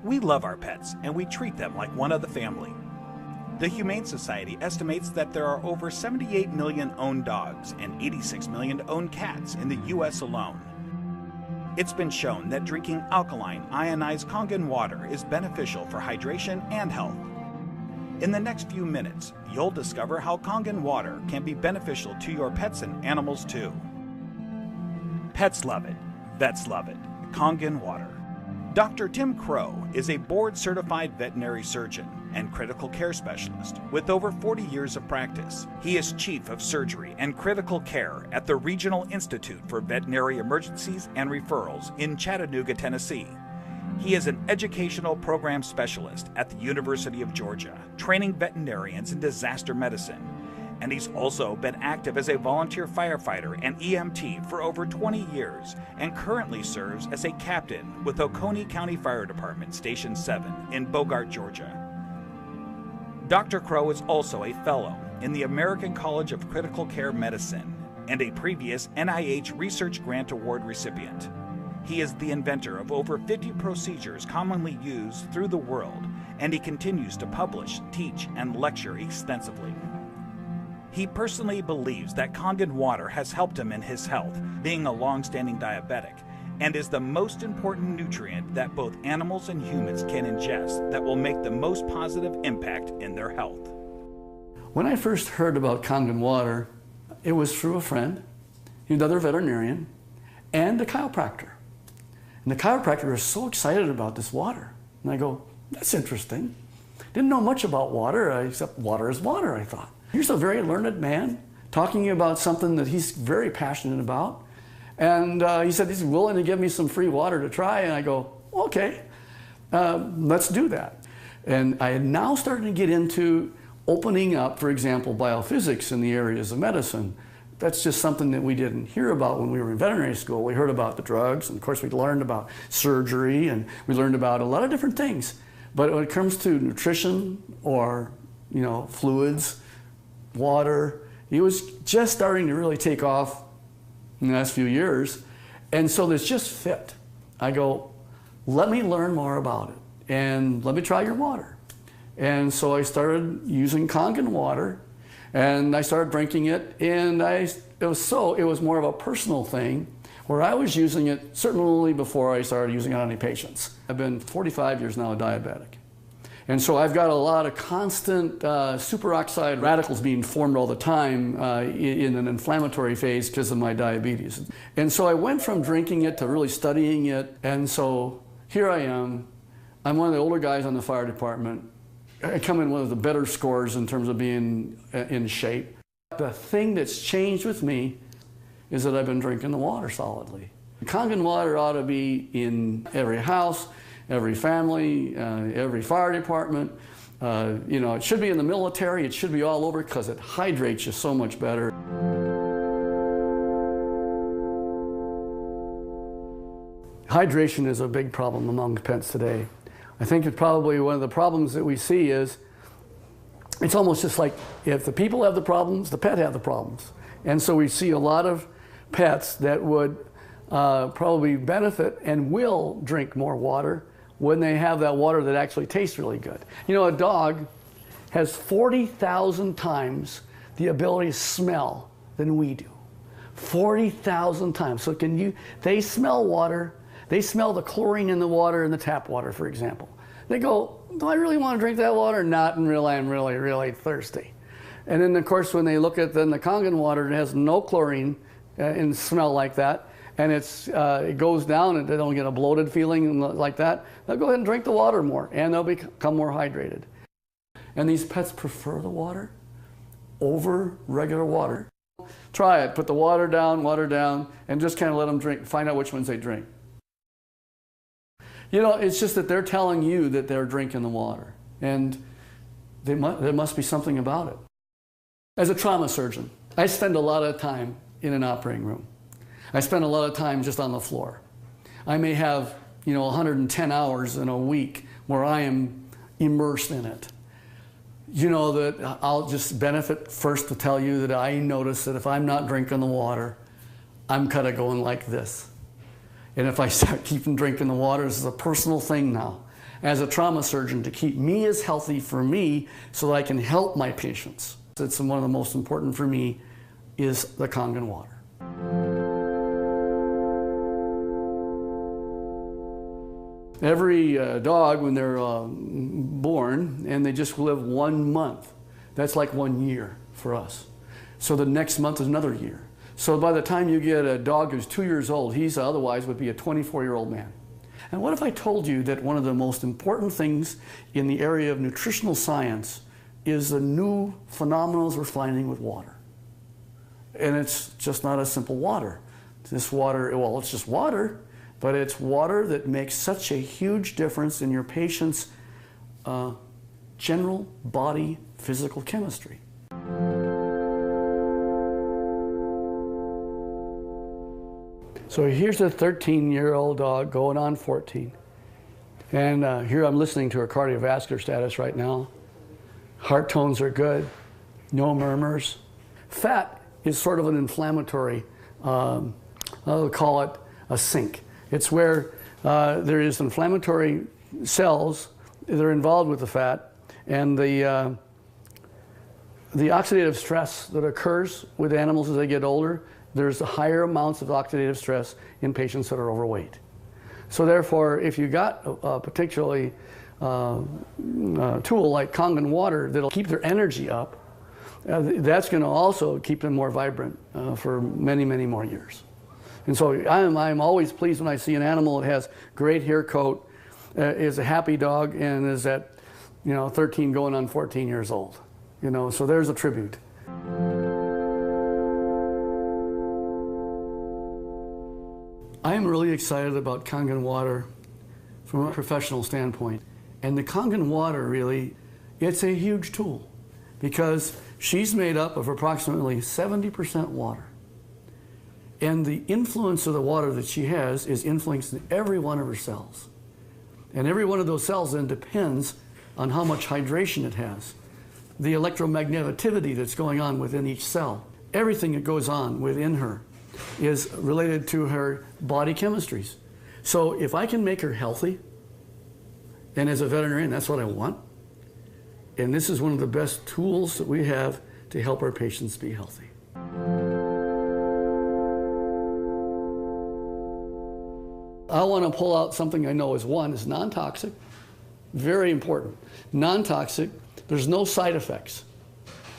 We love our pets, and we treat them like one of the family. The Humane Society estimates that there are over 78 million owned dogs and 86 million owned cats in the U.S. alone. It's been shown that drinking alkaline, ionized Kangen water is beneficial for hydration and health. In the next few minutes, you'll discover how Kangen water can be beneficial to your pets and animals too. Pets love it. Vets love it. Kangen water. Dr. Tim Crowe is a board-certified veterinary surgeon and critical care specialist with over 40 years of practice. He is Chief of Surgery and Critical Care at the Regional Institute for Veterinary Emergencies and Referrals in Chattanooga, Tennessee. He is an educational program specialist at the University of Georgia, training veterinarians in disaster medicine. And he's also been active as a volunteer firefighter and EMT for over 20 years and currently serves as a captain with Oconee County Fire Department Station 7 in Bogart, Georgia. Dr. Crowe is also a fellow in the American College of Critical Care Medicine and a previous NIH Research Grant Award recipient. He is the inventor of over 50 procedures commonly used through the world, and he continues to publish, teach, and lecture extensively. He personally believes that Kangen water has helped him in his health, being a long-standing diabetic, and is the most important nutrient that both animals and humans can ingest that will make the most positive impact in their health. When I first heard about Kangen water, it was through a friend, another veterinarian, and a chiropractor. And the chiropractor was so excited about this water. And I go, that's interesting. Didn't know much about water, except water is water, I thought. Here's a very learned man talking about something that he's very passionate about. And he said he's willing to give me some free water to try. And I go, okay, let's do that. And I had now started to get into opening up, for example, biophysics in the areas of medicine. That's just something that we didn't hear about when we were in veterinary school. We heard about the drugs, and of course we learned about surgery, and we learned about a lot of different things. But when it comes to nutrition or, fluids, water, it was just starting to really take off in the last few years. And so this just fit. I go, let me learn more about it, and let me try your water. And so I started using Kangen water, and I started drinking it, and it was more of a personal thing where I was using it certainly before I started using it on any patients. I've been 45 years now a diabetic. And so I've got a lot of constant superoxide radicals being formed all the time in an inflammatory phase because of my diabetes. And so I went from drinking it to really studying it, and so here I am. I'm one of the older guys on the fire department. I come in one of the better scores in terms of being in shape. The thing that's changed with me is that I've been drinking the water solidly. Kangen water ought to be in every house, every family, every fire department. It should be in the military. It should be all over because it hydrates you so much better. Hydration is a big problem among pets today. I think it's probably one of the problems that we see is it's almost just like if the people have the problems, the pet have the problems. And so we see a lot of pets that would probably benefit and will drink more water when they have that water that actually tastes really good. A dog has 40,000 times the ability to smell than we do. 40,000 times. So they smell water. They smell the chlorine in the water in the tap water, for example. They go, do I really want to drink that water? Not and really, I'm really, really thirsty. And then, of course, when they look at the Kangen water, it has no chlorine and smell like that, and it goes down and they don't get a bloated feeling like that, they'll go ahead and drink the water more, and they'll become more hydrated. And these pets prefer the water over regular water. Try it. Put the water down, and just kind of let them drink. Find out which ones they drink. It's just that they're telling you that they're drinking the water, and there must be something about it. As a trauma surgeon, I spend a lot of time in an operating room. I spend a lot of time just on the floor. I may have, 110 hours in a week where I am immersed in it. That I'll just benefit first to tell you that I notice that if I'm not drinking the water, I'm kind of going like this. And if I start keeping drinking the water, this is a personal thing now. as a trauma surgeon to keep me as healthy for me so that I can help my patients. It's one of the most important for me is the Kangen water. Every dog, when they're born and they just live 1 month, that's like 1 year for us. So the next month is another year. So by the time you get a dog who's 2 years old, he's otherwise would be a 24-year-old man. And what if I told you that one of the most important things in the area of nutritional science is the new phenomena we're finding with water? And it's just not a simple water. This water, well, it's just water, but it's water that makes such a huge difference in your patient's general body physical chemistry. So here's a 13-year-old dog going on 14. And here I'm listening to her cardiovascular status right now. Heart tones are good, no murmurs. Fat is sort of an inflammatory, I'll call it a sink. It's where there is inflammatory cells that are involved with the fat, and the oxidative stress that occurs with animals as they get older, there's higher amounts of oxidative stress in patients that are overweight. So therefore, if you got a particularly tool like Kangen water that'll keep their energy up, that's going to also keep them more vibrant for many, many more years. And so I'm always pleased when I see an animal that has great hair coat, is a happy dog, and is at 13 going on 14 years old. So there's a tribute. I am really excited about Kangen water from a professional standpoint. And the Kangen water really, it's a huge tool because she's made up of approximately 70% water. And the influence of the water that she has is influencing every one of her cells. And every one of those cells then depends on how much hydration it has. The electromagneticity that's going on within each cell. Everything that goes on within her is related to her body chemistries. So if I can make her healthy, and as a veterinarian, that's what I want. And this is one of the best tools that we have to help our patients be healthy. I want to pull out something I know is non-toxic, very important. Non-toxic, there's no side effects.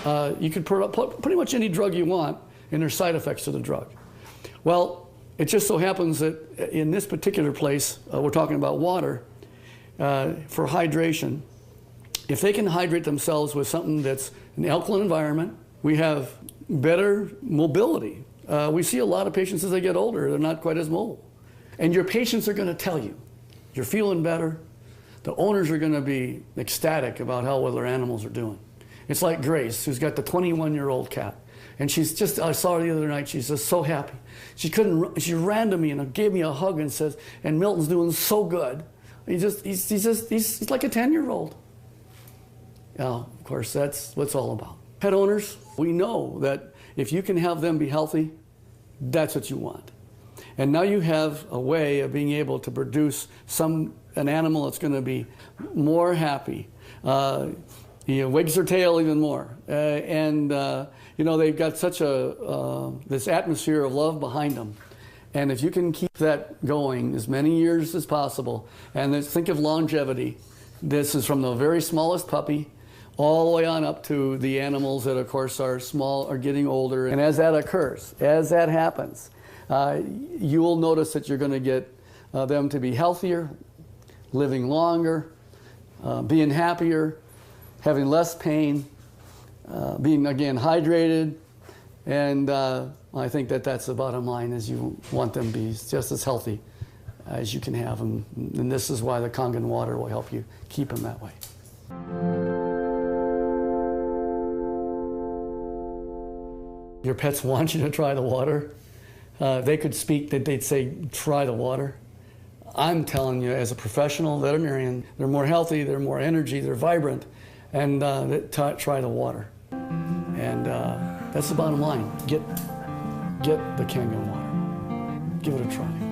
You could put pretty much any drug you want, and there's side effects to the drug. Well, it just so happens that in this particular place, we're talking about water, for hydration. If they can hydrate themselves with something that's an alkaline environment, we have better mobility. We see a lot of patients as they get older, they're not quite as mobile. And your patients are going to tell you, you're feeling better. The owners are going to be ecstatic about how well their animals are doing. It's like Grace, who's got the 21-year-old cat. And she's just, I saw her the other night, she's just so happy. She ran to me and gave me a hug and says, and Milton's doing so good. He's like a 10-year-old. Of course, that's what it's all about. Pet owners, we know that if you can have them be healthy, that's what you want. And now you have a way of being able to produce an animal that's going to be more happy, wags their tail even more, they've got such this atmosphere of love behind them. And if you can keep that going as many years as possible, and think of longevity, this is from the very smallest puppy all the way on up to the animals that, of course, are small, are getting older. And as that occurs, as that happens, you will notice that you're going to get them to be healthier, living longer, being happier, having less pain, being, again, hydrated. And I think that's the bottom line, is you want them to be just as healthy as you can have them. And this is why the Kangen water will help you keep them that way. Your pets want you to try the water. They could speak, they'd say, try the water. I'm telling you, as a professional veterinarian, they're more healthy, they're more energy, they're vibrant, and try the water. And that's the bottom line. Get the Kangen water. Give it a try.